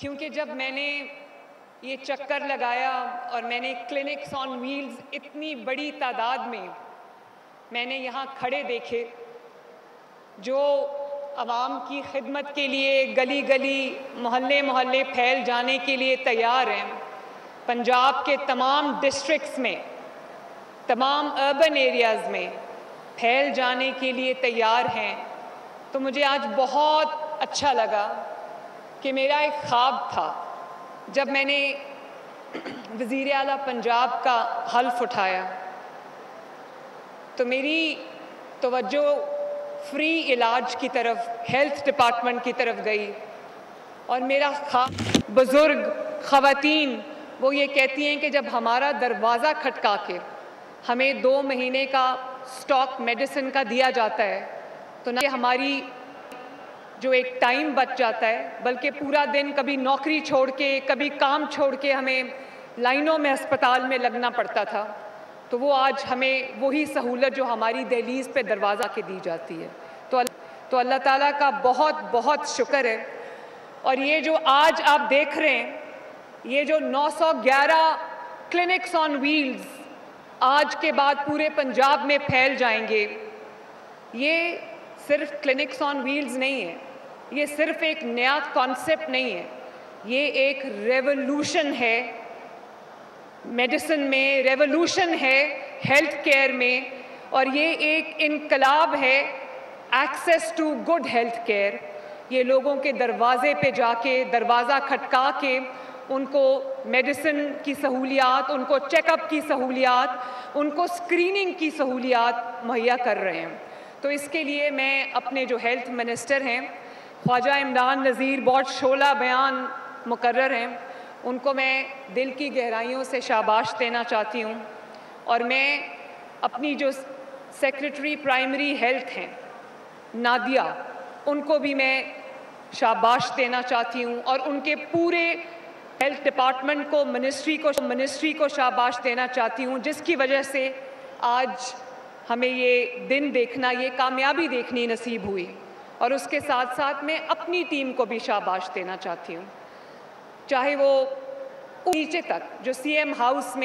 क्योंकि जब मैंने ये चक्कर लगाया और मैंने क्लिनिक्स ऑन व्हील्स इतनी बड़ी तादाद में मैंने यहाँ खड़े देखे जो आवाम की खिदमत के लिए गली गली मोहल्ले मोहल्ले फैल जाने के लिए तैयार हैं, पंजाब के तमाम डिस्ट्रिक्ट्स में, तमाम अर्बन एरियाज़ में फैल जाने के लिए तैयार हैं, तो मुझे आज बहुत अच्छा लगा कि मेरा एक ख्वाब था जब मैंने वज़ीर आला पंजाब का हल्फ उठाया तो मेरी तवज्जो फ्री इलाज की तरफ, हेल्थ डिपार्टमेंट की तरफ गई और मेरा ख्वाब, बुज़ुर्ग ख़वातीन वो ये कहती हैं कि जब हमारा दरवाज़ा खटका के हमें 2 महीने का स्टॉक मेडिसिन का दिया जाता है तो ना हमारी जो एक टाइम बच जाता है, बल्कि पूरा दिन कभी नौकरी छोड़ के, कभी काम छोड़ के हमें लाइनों में अस्पताल में लगना पड़ता था, तो वो आज हमें वही सहूलत जो हमारी दहलीज़ पे दरवाज़ा के दी जाती है। तो अल्लाह ताला का बहुत बहुत शुक्र है। और ये जो आज आप देख रहे हैं, ये जो 911 क्लिनिक्स ऑन व्हील्स आज के बाद पूरे पंजाब में फैल जाएंगे, ये सिर्फ क्लिनिक्स ऑन व्हील्स नहीं है, ये सिर्फ एक नया कॉन्सेप्ट नहीं है, ये एक रेवोल्यूशन है मेडिसिन में, रेवोल्यूशन है हेल्थ केयर में, और ये एक इनकलाब है access to good health care. ये लोगों के दरवाजे पे जाके, दरवाज़ा खटका के उनको मेडिसिन की सहूलियात, उनको चेकअप की सहूलियात, उनको स्क्रीनिंग की सहूलियात मुहैया कर रहे हैं। तो इसके लिए मैं अपने जो हेल्थ मिनिस्टर हैं ख्वाजा इमरान नज़ीर, बहुत शोला बयान मुकर्रर हैं, उनको मैं दिल की गहराइयों से शाबाश देना चाहती हूँ। और मैं अपनी जो सेक्रेटरी प्राइमरी हेल्थ हैं नादिया, उनको भी मैं शाबाश देना चाहती हूँ और उनके पूरे हेल्थ डिपार्टमेंट को, मिनिस्ट्री को शाबाश देना चाहती हूँ, जिसकी वजह से आज हमें ये दिन देखना, ये कामयाबी देखनी नसीब हुई। और उसके साथ साथ मैं अपनी टीम को भी शाबाश देना चाहती हूँ, चाहे वो नीचे तक जो सीएम हाउस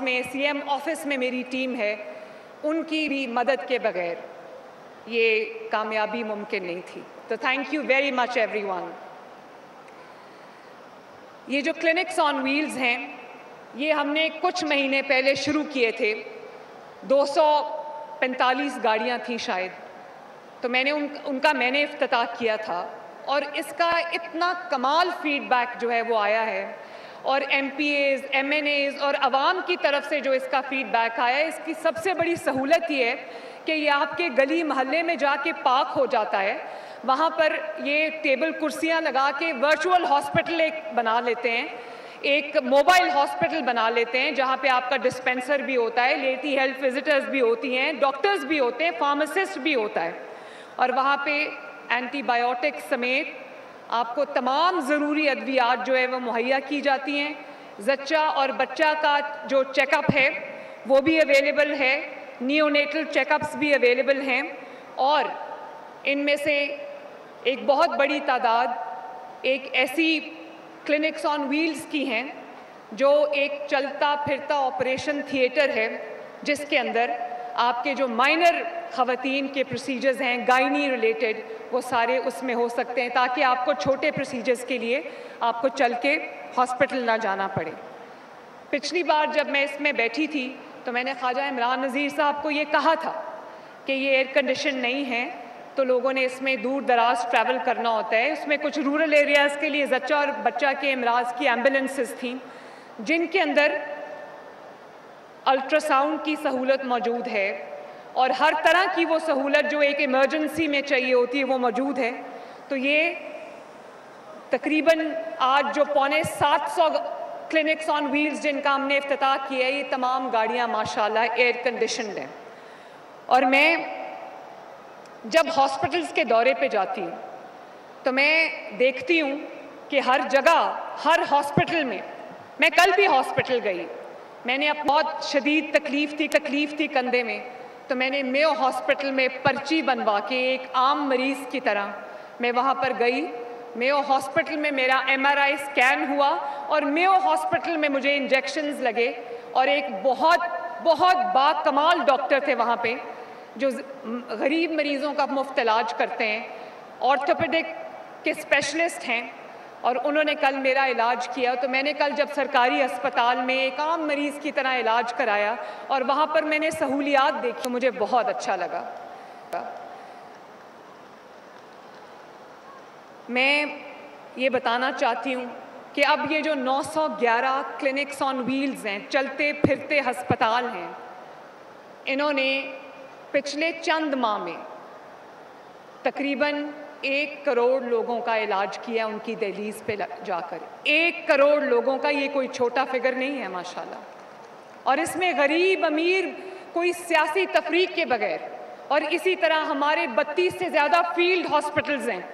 में सीएम ऑफिस में मेरी टीम है, उनकी भी मदद के बगैर ये कामयाबी मुमकिन नहीं थी। तो thank you very much everyone. ये जो क्लिनिक्स ऑन व्हील्स हैं, ये हमने कुछ महीने पहले शुरू किए थे, 245 गाड़ियाँ थी शायद, तो मैंने उनका मैंने इफ्तिताह किया था और इसका इतना कमाल फीडबैक जो है वो आया है, और MPAs, MNAs और आवाम की तरफ से जो इसका फीडबैक आया है, इसकी सबसे बड़ी सहूलत ये है कि ये आपके गली मोहल्ले में जाके पार्क हो जाता है, वहाँ पर ये टेबल कुर्सियाँ लगा के वर्चुअल हॉस्पिटल एक बना लेते हैं, एक मोबाइल हॉस्पिटल बना लेते हैं जहाँ पे आपका डिस्पेंसर भी होता है, लेडी हेल्थ विजिटर्स भी होती हैं, डॉक्टर्स भी होते हैं, फार्मासिस्ट भी होता है, और वहाँ पे एंटीबायोटिक समेत आपको तमाम ज़रूरी अद्वियात जो है वो मुहैया की जाती हैं। ज़च्चा और बच्चा का जो चेकअप है वो भी अवेलेबल है, नियोनेटल चेकअप्स भी अवेलेबल हैं, और इनमें से एक बहुत बड़ी तादाद एक ऐसी क्लिनिक्स ऑन व्हील्स की हैं जो एक चलता फिरता ऑपरेशन थिएटर है, जिसके अंदर आपके जो माइनर ख़वातीन के प्रोसीजर्स हैं गायनी रिलेटेड, वो सारे उसमें हो सकते हैं, ताकि आपको छोटे प्रोसीजर्स के लिए आपको चल के हॉस्पिटल ना जाना पड़े। पिछली बार जब मैं इसमें बैठी थी तो मैंने ख्वाजा इमरान नज़ीर साहब को ये कहा था कि ये एयर कंडीशन नहीं है, तो लोगों ने इसमें दूर दराज ट्रैवल करना होता है। इसमें कुछ रूरल एरियाज़ के लिए ज़च्चा और बच्चा के अमराज की एम्बुलेंसेस थीं, जिनके अंदर अल्ट्रासाउंड की सहूलत मौजूद है और हर तरह की वो सहूलत जो एक इमरजेंसी में चाहिए होती है वो मौजूद है। तो ये तकरीबन आज जो 750 क्लिनिक्स ऑन व्हील्स जिनका हमने इफ्तिताह किया है, ये तमाम गाड़ियाँ माशाल्लाह एयर कंडीशनड हैं। और मैं जब हॉस्पिटल्स के दौरे पे जाती हूँ तो मैं देखती हूँ कि हर जगह, हर हॉस्पिटल में, मैं कल भी हॉस्पिटल गई, मैंने अब बहुत शदीद तकलीफ़ थी कंधे में, तो मैंने मेयो हॉस्पिटल में पर्ची बनवा के एक आम मरीज़ की तरह मैं वहाँ पर गई, मेयो हॉस्पिटल में मेरा MRI स्कैन हुआ और मेयो हॉस्पिटल में मुझे इंजेक्शन्स लगे और एक बहुत बहुत बाकमाल डॉक्टर थे वहाँ पे जो गरीब मरीज़ों का मुफ्त इलाज करते हैं, ऑर्थोपेडिक के स्पेशलिस्ट हैं, और उन्होंने कल मेरा इलाज किया। तो मैंने कल जब सरकारी अस्पताल में एक आम मरीज़ की तरह इलाज कराया और वहाँ पर मैंने सहूलियात देखी तो मुझे बहुत अच्छा लगा। मैं ये बताना चाहती हूँ कि अब ये जो 911 क्लिनिक्स ऑन व्हील्स हैं, चलते फिरते अस्पताल हैं, इन्होंने पिछले चंद माह में तकरीबन 1 करोड़ लोगों का इलाज किया उनकी दहलीज पे जाकर। 1 करोड़ लोगों का, ये कोई छोटा फिगर नहीं है माशाल्लाह। और इसमें गरीब अमीर कोई सियासी तफरीक के बगैर, और इसी तरह हमारे 32 से ज़्यादा फील्ड हॉस्पिटल्स हैं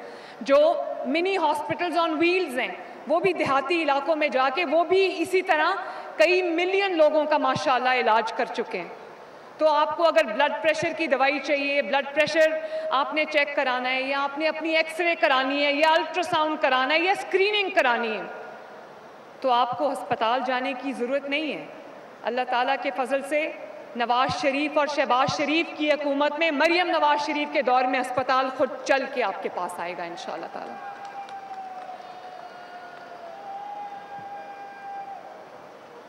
जो मिनी हॉस्पिटल्स ऑन व्हील्स हैं, वो भी देहाती इलाकों में जाके वो भी इसी तरह कई मिलियन लोगों का माशाल्लाह इलाज कर चुके हैं। तो आपको अगर ब्लड प्रेशर की दवाई चाहिए, ब्लड प्रेशर आपने चेक कराना है, या आपने अपनी एक्सरे करानी है, या अल्ट्रासाउंड कराना है, या स्क्रीनिंग करानी है, तो आपको अस्पताल जाने की ज़रूरत नहीं है। अल्लाह ताला के फजल से नवाज शरीफ और शहबाज शरीफ की हुकूमत में, मरियम नवाज शरीफ के दौर में अस्पताल खुद चल के आपके पास आएगा इंशाअल्लाह ताला।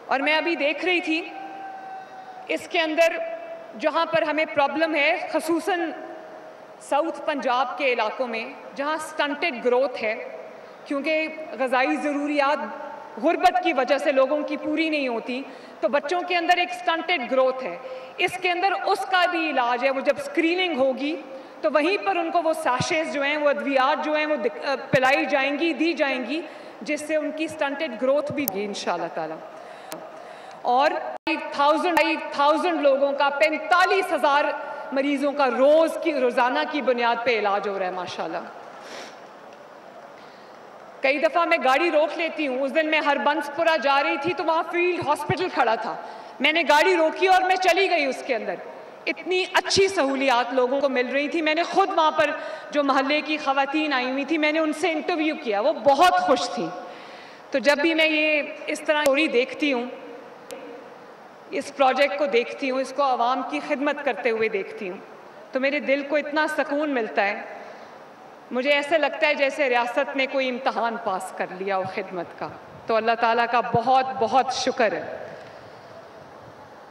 और मैं अभी देख रही थी इसके अंदर जहाँ पर हमें प्रॉब्लम है, खसूसन साउथ पंजाब के इलाकों में जहाँ स्टंटेड ग्रोथ है, क्योंकि ग़िज़ाई ज़रूरियात गुर्बत की वजह से लोगों की पूरी नहीं होती, तो बच्चों के अंदर एक स्टंटेड ग्रोथ है। इसके अंदर उसका भी इलाज है। वो जब स्क्रीनिंग होगी तो वहीं पर उनको वो सैशेज़ जो हैं, वो अद्वियात जो हैं, वो पिलाई जाएंगी, दी जाएंगी, जिससे उनकी स्टंटेड ग्रोथ भी इंशाअल्लाह ताला। और 5,000 लोगों का 45,000 मरीज़ों का रोज़ाना की बुनियाद पे इलाज हो रहा है माशाल्लाह। कई दफ़ा मैं गाड़ी रोक लेती हूँ। उस दिन मैं हरबंसपुरा जा रही थी तो वहाँ फील्ड हॉस्पिटल खड़ा था, मैंने गाड़ी रोकी और मैं चली गई उसके अंदर। इतनी अच्छी सहूलियात लोगों को मिल रही थी। मैंने खुद वहाँ पर जो महल्ले की ख़वातीन आई हुई थी, मैंने उनसे इंटरव्यू किया, वो बहुत खुश थी। तो जब भी मैं ये इस तरह स्टोरी देखती हूँ, इस प्रोजेक्ट को देखती हूँ, इसको आवाम की खिदमत करते हुए देखती हूँ, तो मेरे दिल को इतना सुकून मिलता है। मुझे ऐसे लगता है जैसे रियासत ने कोई इम्तहान पास कर लिया हो खिदमत का। तो अल्लाह ताला का बहुत बहुत शुक्र है।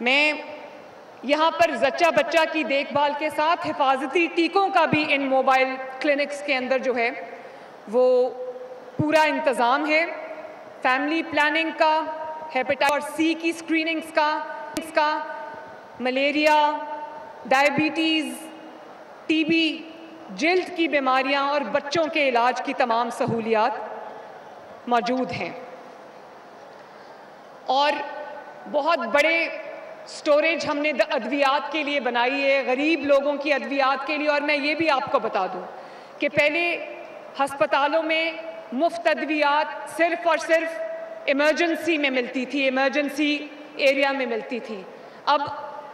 मैं यहाँ पर जच्चा बच्चा की देखभाल के साथ हिफाजती टीकों का भी इन मोबाइल क्लिनिक्स के अंदर जो है वो पूरा इंतज़ाम है। फैमिली प्लानिंग का, हेपेटाइटिस C की स्क्रीनिंग्स का, मलेरिया, डायबिटीज़, टीबी, जिल्द की बीमारियां और बच्चों के इलाज की तमाम सहूलियात मौजूद हैं। और बहुत बड़े स्टोरेज हमने अद्वियात के लिए बनाई है, गरीब लोगों की अद्वियात के लिए। और मैं ये भी आपको बता दूं कि पहले हस्पतालों में मुफ्त अद्वियात सिर्फ़ और सिर्फ इमरजेंसी में मिलती थी, इमरजेंसी एरिया में मिलती थी। अब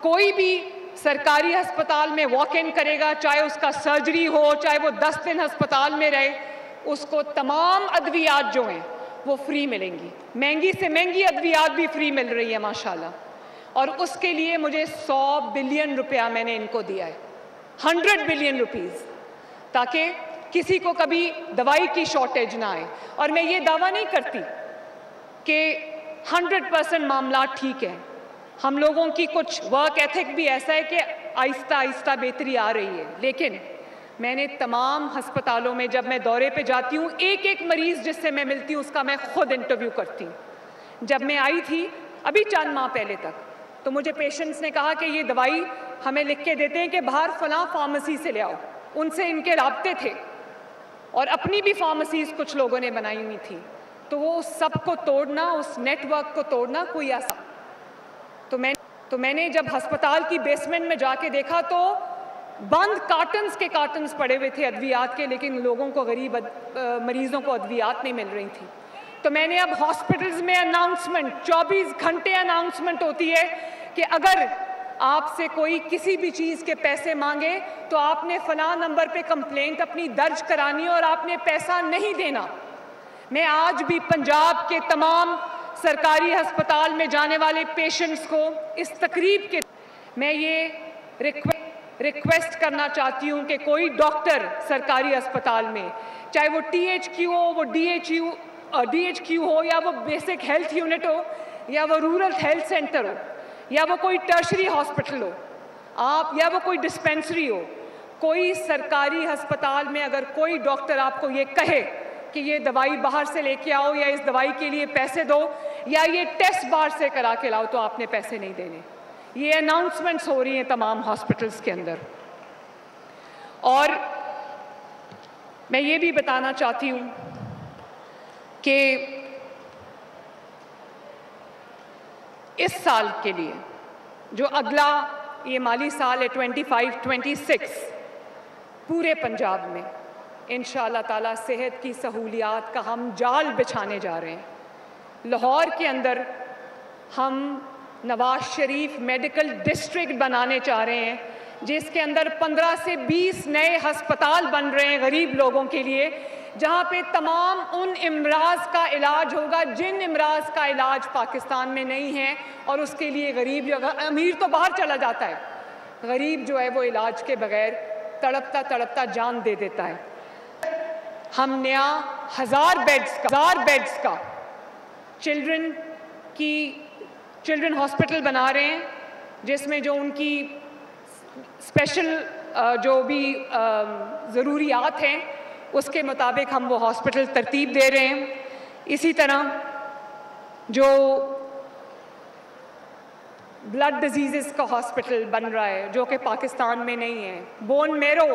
कोई भी सरकारी अस्पताल में वॉक इन करेगा, चाहे उसका सर्जरी हो, चाहे वो 10 दिन अस्पताल में रहे, उसको तमाम अद्वियात जो हैं वो फ्री मिलेंगी। महंगी से महंगी अद्वियात भी फ्री मिल रही है माशाल्लाह। और उसके लिए मुझे 100 बिलियन रुपया मैंने इनको दिया है, 100 बिलियन रुपीज़, ताकि किसी को कभी दवाई की शॉर्टेज ना आए। और मैं ये दावा नहीं करती कि 100% मामला ठीक है। हम लोगों की कुछ वर्क एथिक भी ऐसा है कि आहिस्ता आहिस्ता बेहतरी आ रही है। लेकिन मैंने तमाम हस्पतालों में जब मैं दौरे पे जाती हूँ, एक एक मरीज़ जिससे मैं मिलती हूँ उसका मैं खुद इंटरव्यू करती हूँ। जब मैं आई थी अभी चंद माह पहले तक, तो मुझे पेशेंट्स ने कहा कि ये दवाई हमें लिख के देते हैं कि बाहर फलां फार्मेसी से ले आओ। उनसे इनके राब्ते थे और अपनी भी फार्मेसीज़ कुछ लोगों ने बनाई हुई थी। तो वो उस सब को तोड़ना, उस नेटवर्क को तोड़ना कोई आसान। तो मैंने जब अस्पताल की बेसमेंट में जाके देखा तो बंद कार्टन्स पड़े हुए थे अद्वियात के, लेकिन लोगों को, गरीब मरीज़ों को अद्वियात नहीं मिल रही थी। तो मैंने अब हॉस्पिटल्स में अनाउंसमेंट, 24 घंटे अनाउंसमेंट होती है कि अगर आपसे कोई किसी भी चीज़ के पैसे मांगे तो आपने फलां नंबर पे कंप्लेंट अपनी दर्ज करानी और आपने पैसा नहीं देना। मैं आज भी पंजाब के तमाम सरकारी अस्पताल में जाने वाले पेशेंट्स को इस तकरीब के मैं ये रिक्वेस्ट करना चाहती हूँ कि कोई डॉक्टर सरकारी अस्पताल में, चाहे वो THQ हो, वो DHQ हो, या वो बेसिक हेल्थ यूनिट हो, या वो रूरल हेल्थ सेंटर हो, या वो कोई टर्शरी हॉस्पिटल हो, या वो कोई डिस्पेंसरी हो, कोई सरकारी अस्पताल में अगर कोई डॉक्टर आपको ये कहे कि ये दवाई बाहर से लेके आओ, या इस दवाई के लिए पैसे दो, या ये टेस्ट बाहर से करा के लाओ, तो आपने पैसे नहीं देने। ये अनाउंसमेंट्स हो रही हैं तमाम हॉस्पिटल्स के अंदर। और मैं ये भी बताना चाहती हूँ कि इस साल के लिए जो अगला ये माली साल है 25-26, पूरे पंजाब में इंशाअल्लाह ताला सेहत की सहूलियात का हम जाल बिछाने जा रहे हैं। लाहौर के अंदर हम नवाज शरीफ मेडिकल डिस्ट्रिक्ट बनाने चाह रहे हैं, जिसके अंदर 15 से 20 नए अस्पताल बन रहे हैं गरीब लोगों के लिए, जहां पे तमाम उन इमराज का इलाज होगा जिन इमराज का इलाज पाकिस्तान में नहीं है, और उसके लिए गरीब, अमीर तो बाहर चला जाता है, गरीब जो है वो इलाज के बगैर तड़पता तड़पता जान दे देता है। हम नया 1000 बेड्स का चिल्ड्रन हॉस्पिटल बना रहे हैं, जिसमें जो उनकी स्पेशल जो भी ज़रूरियात हैं उसके मुताबिक हम वो हॉस्पिटल तरतीब दे रहे हैं। इसी तरह जो ब्लड डिजीज़ का हॉस्पिटल बन रहा है जो कि पाकिस्तान में नहीं है, बोन मेरो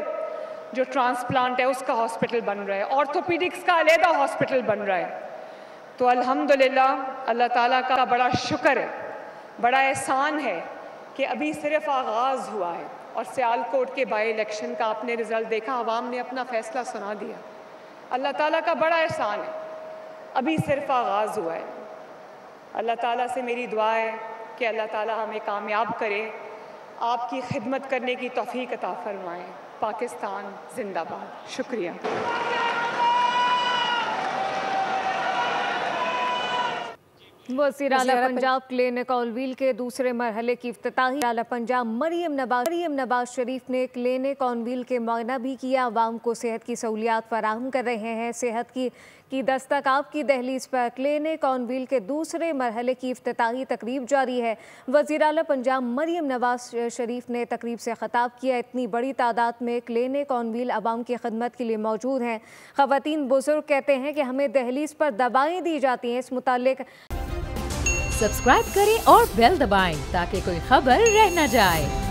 जो ट्रांसप्लांट है उसका हॉस्पिटल बन रहा है, ऑर्थोपीडिक्स का अलहदा हॉस्पिटल बन रहा है। तो अल्हम्दुलिल्लाह अल्लाह ताला का बड़ा शुक्र है, बड़ा एहसान है कि अभी सिर्फ आगाज़ हुआ है, और सियालकोट के बाई इलेक्शन का आपने रिज़ल्ट देखा, आवाम ने अपना फ़ैसला सुना दिया। अल्लाह ताला का बड़ा एहसान है, अभी सिर्फ आगाज़ हुआ है। अल्लाह ताला से मेरी दुआ है कि अल्लाह ताला हमें कामयाब करे, आपकी खिदमत करने की तौफीक अता फरमाएँ। पाकिस्तान जिंदाबाद। शुक्रिया। वज़ीर आला पंजाब क्लिनिक ऑन-व्हील के दूसरे मरहले की इफ्तिताही आला पंजाब मरियम नवाज शरीफ ने क्लिनिक ऑन-व्हील के मुआयना भी किया। आवाम को सेहत की सहूलियात फराहम कर रहे हैं। सेहत की दस्तक आपकी दहलीज पर क्लिनिक ऑन-व्हील के दूसरे मरहले की इफ्तिताही तकरीब जारी है। वज़ीर आला पंजाब मरियम नवाज शरीफ ने तकरीब से खिताब किया। इतनी बड़ी तादाद में क्लिनिक ऑन-व्हील आवाम की खिदमत के लिए मौजूद हैं। ख़वातीन बुजुर्ग कहते हैं कि हमें दहलीज पर दवाएँ दी जाती हैं। इस मुतालिक सब्सक्राइब करें और बेल दबाएं ताकि कोई खबर रह न जाए।